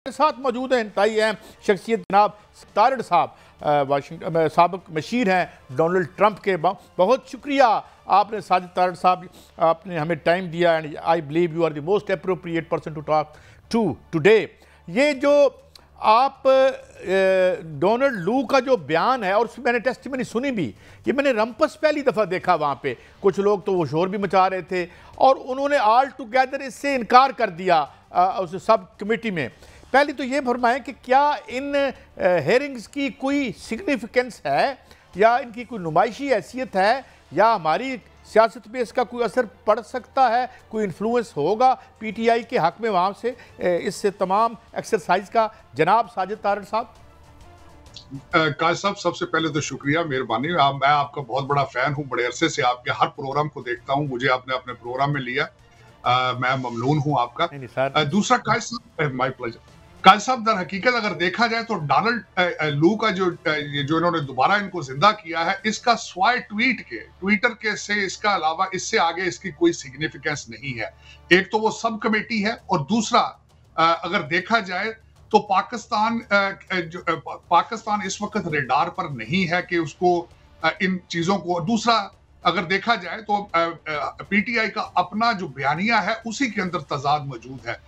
मेरे साथ मौजूद हैं इंतहाई अहम शख्सियत जनाब तारड़ साहब, वाशिंगटन साबिक मशीर हैं डोनाल्ड ट्रंप के। बहुत शुक्रिया आपने साजिद तारड़ साहब, आपने हमें टाइम दिया and I believe you are the most appropriate person to talk to today. ये जो आप डोनाल्ड लू का जो बयान है, और उसमें मैंने टेस्टिमनी सुनी भी, ये मैंने रंपस पहली दफ़ा देखा वहाँ पे। कुछ लोग तो वो शोर भी मचा रहे थे और उन्होंने ऑल टुगेदर इससे इनकार कर दिया उस सब कमेटी में। पहले तो ये फरमाएं कि क्या इन हेयरिंग्स की कोई सिग्निफिकेंस है या इनकी कोई नुमाइशी हैसियत है या हमारी सियासत पे इसका कोई असर पड़ सकता है, कोई इन्फ्लुएंस होगा पीटीआई के हक में वहाँ से इससे तमाम एक्सरसाइज का। जनाब साजिद तारड़ साहब। काज साहब, सबसे पहले तो शुक्रिया, मेहरबानी। मैं आपका बहुत बड़ा फैन हूँ, बड़े अरसे से आपके हर प्रोग्राम को देखता हूँ, मुझे आपने अपने प्रोग्राम में लिया, मैं ममनून हूँ आपका। दूसरा काज साहब, माय प्लेजर। काज साहब, दर हकीकत अगर देखा जाए तो डोनाल्ड लू का जो इन्होंने दोबारा इनको जिंदा किया है, इसका स्वाय ट्विटर के से इसका अलावा इससे आगे इसकी कोई सिग्निफिकेंस नहीं है। एक तो वो सब कमेटी है और दूसरा अगर देखा जाए तो पाकिस्तान इस वक्त रेडार पर नहीं है कि उसको इन चीजों को। दूसरा अगर देखा जाए तो पीटीआई का अपना जो बयानिया है उसी के अंदर तजाद मौजूद है।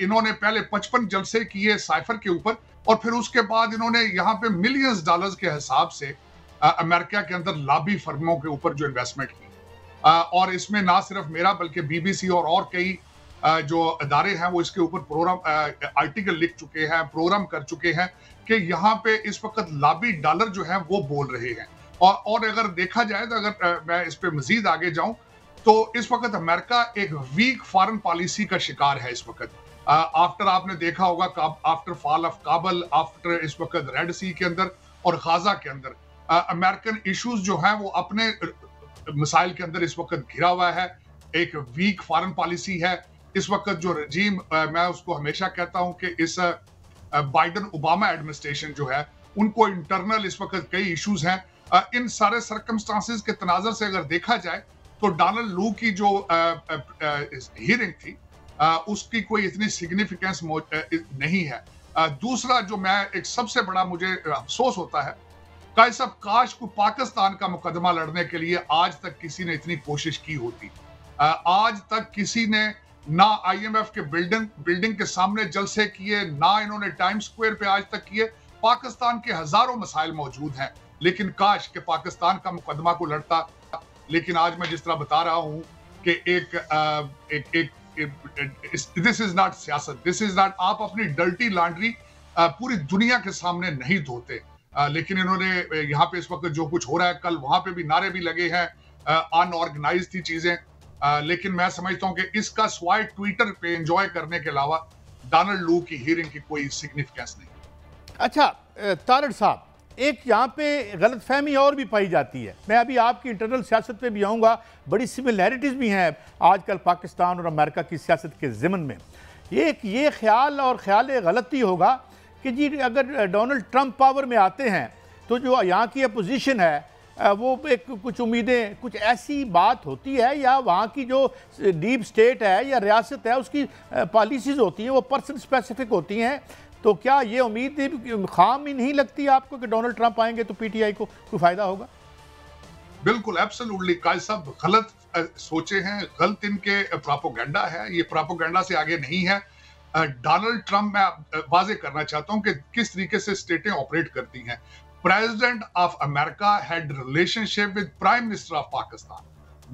इन्होंने पहले 55 जलसे किए साइफर के ऊपर और फिर उसके बाद इन्होंने यहाँ पे मिलियंस डॉलर्स के हिसाब से अमेरिका के अंदर लॉबी फर्मों के ऊपर जो इन्वेस्टमेंट की, और इसमें ना सिर्फ मेरा बल्कि बीबीसी और कई जो अदारे हैं वो इसके ऊपर प्रोग्राम आर्टिकल लिख चुके हैं, प्रोग्राम कर चुके हैं कि यहाँ पे इस वक्त लॉबी डॉलर जो है वो बोल रहे हैं। और अगर देखा जाए तो अगर मैं इस पे मजीद आगे जाऊं तो इस वक्त अमेरिका एक वीक फॉरेन पॉलिसी का शिकार है इस वक्त। आफ्टर आपने देखा होगा आफ्टर फॉल ऑफ काबल, आफ्टर इस वक्त रेड सी के अंदर और गाजा के अंदर अमेरिकन इश्यूज जो हैं वो अपने मिसाइल के अंदर इस वक्त घिरा हुआ है। एक वीक फॉरेन पॉलिसी है इस वक्त जो रजीम, मैं उसको हमेशा कहता हूं कि इस बाइडन ओबामा एडमिनिस्ट्रेशन जो है उनको इंटरनल इस वक्त कई इश्यूज हैं। इन सारे सर्कमस्टांसेस के तनाजर से अगर देखा जाए तो डोनाल्ड लू की जो हियरिंग थी उसकी कोई इतनी सिग्निफिकेंस नहीं है। दूसरा जो मैं एक सबसे बड़ा मुझे अफसोस होता है, काश को पाकिस्तान का मुकदमा लड़ने के लिए आज तक किसी ने इतनी कोशिश की होती। आज तक किसी ने ना आईएमएफ के बिल्डिंग के सामने जलसे किए, ना इन्होंने टाइम स्क्वायर पे आज तक किए। पाकिस्तान के हजारों मसाइल मौजूद हैं, लेकिन काश के पाकिस्तान का मुकदमा को लड़ता। लेकिन आज मैं जिस तरह बता रहा हूं कि दिस इज नॉट सियासत, दिस इज नॉट, आप अपनी डर्टी लॉन्ड्री पूरी दुनिया के सामने नहीं धोते। लेकिन इन्होंने यहाँ पे इस वक्त जो कुछ हो रहा है, कल वहां पे भी नारे भी लगे हैं, अनऑर्गेनाइज थी चीजें। लेकिन मैं समझता हूं कि इसका स्वाय ट्विटर पे एंजॉय करने के अलावा डोनाल्ड लू की हियरिंग की कोई सिग्निफिकेंस नहीं। अच्छा तारड़ साहब, एक यहाँ पे गलतफहमी और भी पाई जाती है, मैं अभी आपकी इंटरनल सियासत पे भी आऊँगा, बड़ी सिमिलैरिटीज़ भी हैं आजकल पाकिस्तान और अमेरिका की सियासत के ज़िमन में। ये ख्याल और ख्याल गलती होगा कि जी अगर डोनाल्ड ट्रंप पावर में आते हैं तो जो यहाँ की अपोजिशन है वो एक कुछ उम्मीदें, कुछ ऐसी बात होती है या वहाँ की जो डीप स्टेट है या रियासत है उसकी पॉलिसीज़ होती हैं वो पर्सन स्पेसिफिक होती हैं। तो क्या ये उम्मीद खाम ही नहीं लगती आपको कि डोनाल्ड ट्रंप आएंगे तो पीटीआई को कोई फायदा होगा? बिल्कुल, एब्सोल्युटली काज साहब, गलत सोचे हैं, गलत इनके प्रोपेगेंडा है, ये प्रोपेगेंडा से आगे नहीं है। डोनाल्ड ट्रंप, मैं वाजे करना चाहता हूं कि किस तरीके से स्टेटें ऑपरेट करती हैं। President of America had relationship with prime minister of Pakistan,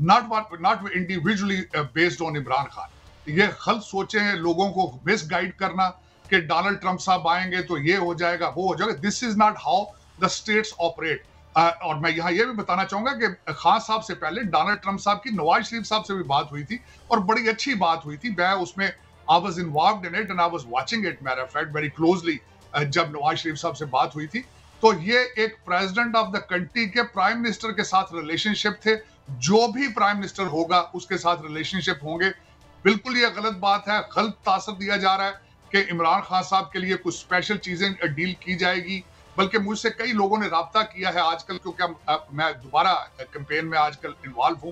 not individually based on Imran Khan. ये गलत सोचे हैं लोगों को मिसगाइड करना कि डोनाल्ड ट्रंप साहब आएंगे तो ये हो जाएगा, वो हो जाएगा। This is not how the states operate. और मैं यहाँ ये भी बताना चाहूंगा कि खान साहब से पहले डोनाल्ड ट्रंप साहब की नवाज शरीफ साहब से भी बात हुई थी और बड़ी अच्छी बात हुई थी। मैं उसमें I was involved in it and I was watching it, matter of fact, very closely. जब नवाज शरीफ साहब से बात हुई थी तो ये एक प्रेसिडेंट ऑफ द कंट्री के प्राइम मिनिस्टर के साथ रिलेशनशिप थे। जो भी प्राइम मिनिस्टर होगा उसके साथ रिलेशनशिप होंगे। बिल्कुल ये गलत बात है, गलत तासर दिया जा रहा है कि इमरान खान साहब के लिए कुछ स्पेशल चीजें डील की जाएगी। बल्कि मुझसे कई लोगों ने राब्ता किया है आजकल, क्योंकि मैं दोबारा कैंपेन में आजकल इन्वॉल्व हूं,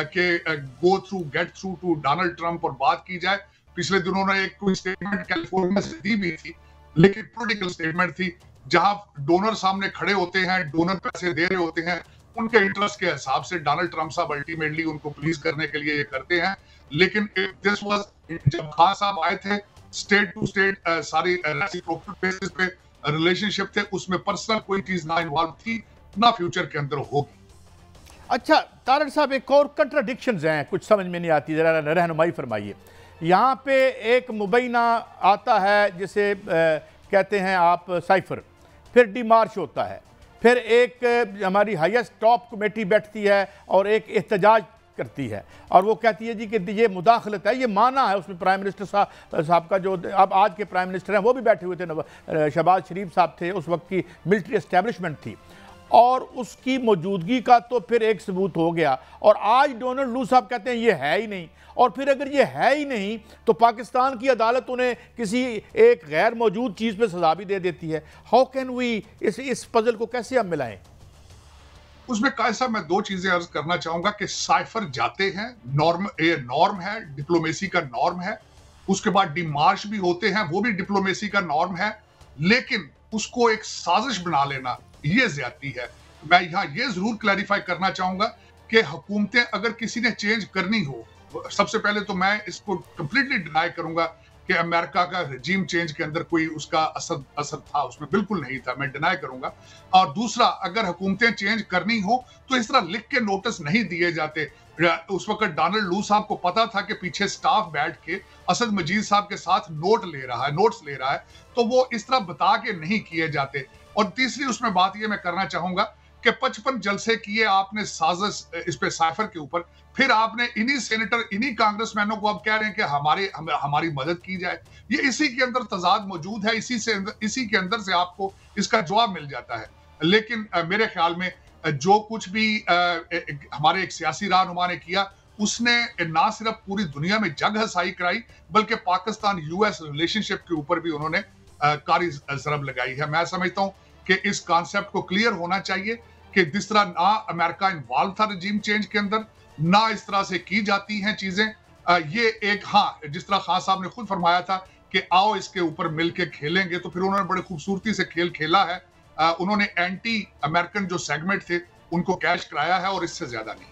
कि go through, get through to Donald Trump और बात की जाए। पिछले दिनों ने एक कोई स्टेटमेंट कैलिफोर्निया से दी भी थी, लेकिन पॉलिटिकल स्टेटमेंट थी, जहां डोनर सामने खड़े होते हैं, डोनर पैसे दे रहे होते हैं, उनके इंटरेस्ट के हिसाब से डोनाल्ड ट्रंप साहब अल्टीमेटली उनको प्लीज करने के लिए ये करते हैं। लेकिन दिस वाज, जब खान साहब आए थे, स्टेट टू स्टेट सारी रेसिप्रोकल बेसिस पे रिलेशनशिप थे, उसमें पर्सनल कोई चीज ना इन्वॉल्व थी, ना फ्यूचर के अंदर होगी। अच्छा तारड़ साहब, एक और कंट्राडिक्शंस हैं, कुछ समझ में नहीं आती, जरा रहनुमाई फरमाइए। यहाँ पे एक मुबैना आता है जिसे कहते हैं आप साइफर, फिर डिमार्च होता है, फिर एक हमारी हाईएस्ट टॉप कमेटी बैठती है और एक एहतजाज करती है और वो कहती है जी कि ये मुदाखलत है, ये माना है। उसमें प्राइम मिनिस्टर साहब का जो अब आज के प्राइम मिनिस्टर हैं वो भी बैठे हुए थे, शहबाज शरीफ साहब थे, उस वक्त की मिलिट्री एस्टेब्लिशमेंट थी, और उसकी मौजूदगी का तो फिर एक सबूत हो गया। और आज डोनाल्ड लू साहब कहते हैं ये है ही नहीं, और फिर अगर ये है ही नहीं तो पाकिस्तान की अदालत उन्हें किसी एक गैर मौजूद चीज़ पे सजा भी दे देती है। हाउ कैन वी इस पजल को कैसे हम मिलाएं? उसमें कैसा, मैं दो चीजें अर्ज करना चाहूंगा कि साइफर जाते हैं, नॉर्म है, डिप्लोमेसी का नॉर्म है। उसके बाद डिमार्च भी होते हैं, वो भी डिप्लोमेसी का नॉर्म है, लेकिन उसको एक साजिश बना लेना ये ज्यादती है। मैं यहां ये जरूर क्लैरिफाई करना चाहूंगा कि हुकूमतें अगर किसी ने चेंज करनी हो, सबसे पहले तो मैं इसको कंप्लीटली डिनाई करूंगा कि अमेरिका का रजीम चेंज के अंदर कोई उसका असर था, उसमें बिल्कुल नहीं था, मैं डिनाई करूंगा। और दूसरा, अगर हुकूमतें चेंज करनी हो तो इस तरह लिख के नोटिस नहीं दिए जाते। उस वक्त डोनाल्ड लू साहब को पता था कि पीछे स्टाफ बैठ के असद मजीद साहब के साथ नोट्स ले रहा है, तो वो इस तरह बता के नहीं किए जाते। और तीसरी उसमें बात ये मैं करना चाहूंगा कि 55 जलसे किए आपने साजिश इस पे साइफर के ऊपर, फिर आपने इन्हीं सेनेटर, इन्हीं कांग्रेसमैनों को अब कह रहे हैं कि हमारी मदद की जाए। ये इसी के अंदर तजाद मौजूद है, इसी के अंदर से आपको इसका जवाब मिल जाता है। लेकिन मेरे ख्याल में जो कुछ भी हमारे एक सियासी रहनुमा ने किया, उसने ना सिर्फ पूरी दुनिया में जग हसाई कराई, बल्कि पाकिस्तान यूएस रिलेशनशिप के ऊपर भी उन्होंने कारी जरब लगाई है। मैं समझता हूं कि इस कॉन्सेप्ट को क्लियर होना चाहिए कि जिस तरह ना अमेरिका इन्वॉल्व था रजीम चेंज के अंदर, ना इस तरह से की जाती हैं चीजें। ये एक, हाँ, जिस तरह खान साहब ने खुद फरमाया था कि आओ इसके ऊपर मिलके खेलेंगे, तो फिर उन्होंने बड़ी खूबसूरती से खेल खेला है। उन्होंने एंटी अमेरिकन जो सेगमेंट थे उनको कैश कराया है, और इससे ज्यादा नहीं।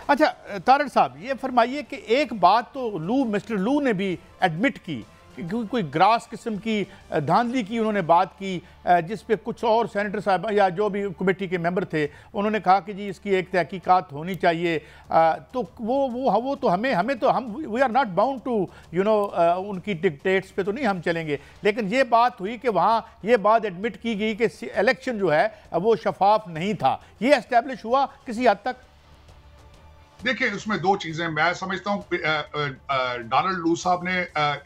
अच्छा तारड़ साहब, ये फरमाइए कि एक बात तो मिस्टर लू ने भी एडमिट की कि कोई ग्रास किस्म की धांधली की उन्होंने बात की, जिस पे कुछ और सेनेटर साहब या जो भी कमेटी के मेंबर थे उन्होंने कहा कि जी इसकी एक तहकीकात होनी चाहिए। तो वो तो हमें तो हम we are not bound to उनकी डिक्टेट्स पे तो नहीं हम चलेंगे, लेकिन ये बात हुई कि वहाँ ये बात एडमिट की गई कि इलेक्शन जो है वो शफाफ नहीं था। ये एस्टेब्लिश हुआ किसी हद तक? देखिए, उसमें दो चीजें मैं समझता हूं। डोनाल्ड लू साहब ने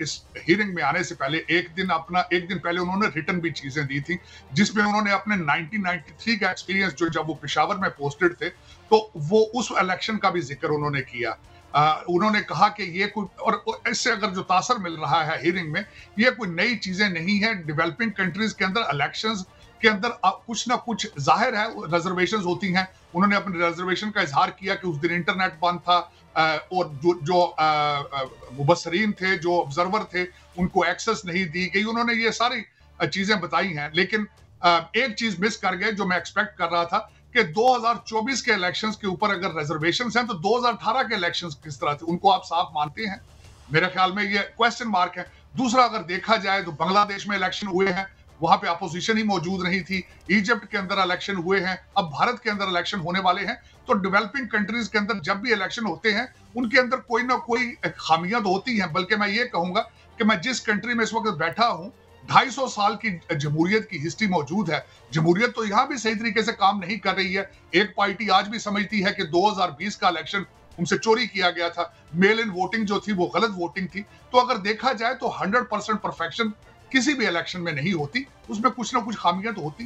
इस हियरिंग में आने से पहले एक दिन पहले उन्होंने रिटर्न भी चीजें दी थी, जिसमें उन्होंने अपने 1993 का एक्सपीरियंस, जो जब वो पेशावर में पोस्टेड थे, तो वो उस इलेक्शन का भी जिक्र उन्होंने किया। उन्होंने कहा कि ये कोई, और इससे अगर जो तासर मिल रहा है हियरिंग में, ये कोई नई चीजें नहीं है। डेवलपिंग कंट्रीज के अंदर इलेक्शंस के अंदर कुछ ना कुछ जाहिर है रिजर्वेशंस होती हैं। उन्होंने अपने रिजर्वेशन का इजहार किया कि उस दिन इंटरनेट बंद था, और जो मुबस्सरीन थे, जो ऑब्जर्वर थे, उनको एक्सेस नहीं दी गई। उन्होंने ये सारी चीजें बताई हैं, लेकिन एक चीज मिस कर गए जो मैं एक्सपेक्ट कर रहा था कि 2024 के इलेक्शंस के ऊपर अगर रिजर्वेशंस हैं तो 2018 के इलेक्शंस किस तरह थे, उनको आप साफ मानते हैं? मेरे ख्याल में ये क्वेश्चन मार्क है। दूसरा, अगर देखा जाए तो बांग्लादेश में इलेक्शन हुए हैं, वहां पे अपोजिशन ही मौजूद नहीं थी। इजिप्ट के अंदर इलेक्शन हुए हैं, अब भारत के अंदर इलेक्शन होने वाले हैं। तो डेवलपिंग कंट्रीज के अंदर जब भी इलेक्शन होते हैं, उनके अंदर कोई ना कोई खामियां तो होती हैं। बल्कि मैं ये कहूंगा कि मैं जिस कंट्री में इस वक्त बैठा हूं, 250 साल की जमहूरियत की हिस्ट्री मौजूद है। जमहूरियत तो यहां भी सही तरीके से काम नहीं कर रही है। एक पार्टी आज भी समझती है कि 2020 का इलेक्शन उनसे चोरी किया गया था, मेल इन वोटिंग जो थी वो गलत वोटिंग थी। तो अगर देखा जाए तो 100% परफेक्शन किसी भी इलेक्शन में नहीं होती, उसमें कुछ ना कुछ खामियां तो होती।